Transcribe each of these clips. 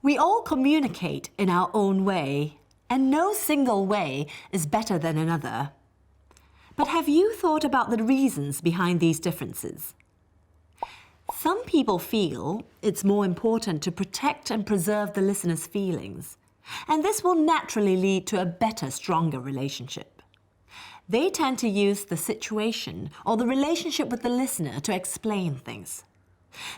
We all communicate in our own way, and no single way is better than another. But have you thought about the reasons behind these differences? Some people feel it's more important to protect and preserve the listener's feelings, and this will naturally lead to a better, stronger relationship. They tend to use the situation or the relationship with the listener to explain things.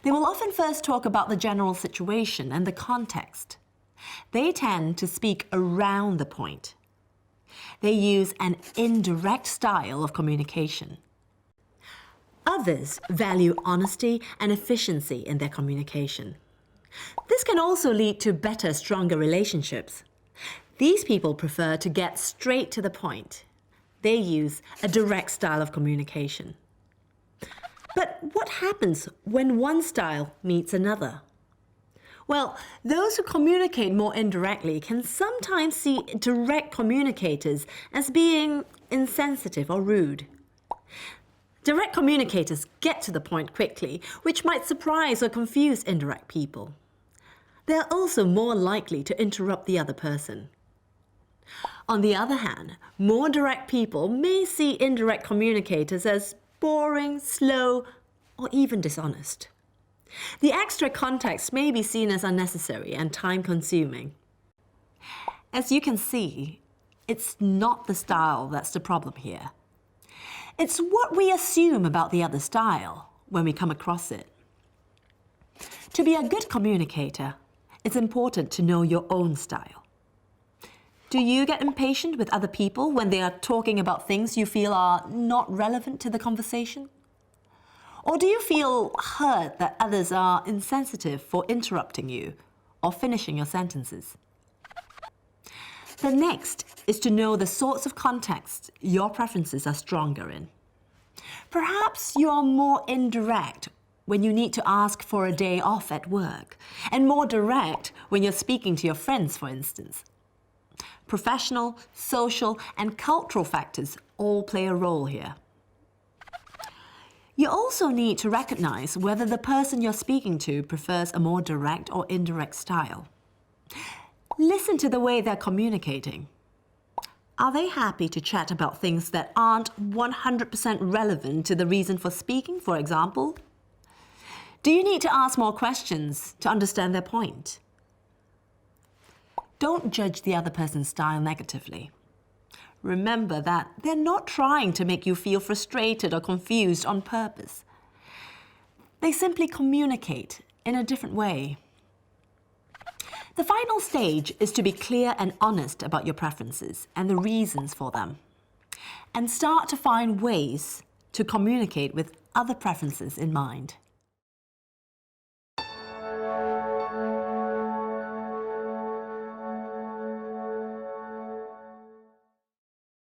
They will often first talk about the general situation and the context. They tend to speak around the point. They use an indirect style of communication. Others value honesty and efficiency in their communication. This can also lead to better, stronger relationships. These people prefer to get straight to the point. They use a direct style of communication. But what happens when one style meets another? Well, those who communicate more indirectly can sometimes see direct communicators as being insensitive or rude. Direct communicators get to the point quickly, which might surprise or confuse indirect people. They are also more likely to interrupt the other person. On the other hand, more direct people may see indirect communicators as boring, slow, or even dishonest. The extra context may be seen as unnecessary and time-consuming. As you can see, it's not the style that's the problem here. It's what we assume about the other style when we come across it. To be a good communicator, it's important to know your own style. Do you get impatient with other people when they are talking about things you feel are not relevant to the conversation? Or do you feel hurt that others are insensitive for interrupting you or finishing your sentences? The next is to know the sorts of context your preferences are stronger in. Perhaps you are more indirect when you need to ask for a day off at work, and more direct when you're speaking to your friends, for instance. Professional, social, and cultural factors all play a role here. You also need to recognize whether the person you're speaking to prefers a more direct or indirect style. Listen to the way they're communicating. Are they happy to chat about things that aren't 100% relevant to the reason for speaking, for example? Do you need to ask more questions to understand their point? Don't judge the other person's style negatively. Remember that they're not trying to make you feel frustrated or confused on purpose. They simply communicate in a different way. The final stage is to be clear and honest about your preferences and the reasons for them, and start to find ways to communicate with other preferences in mind.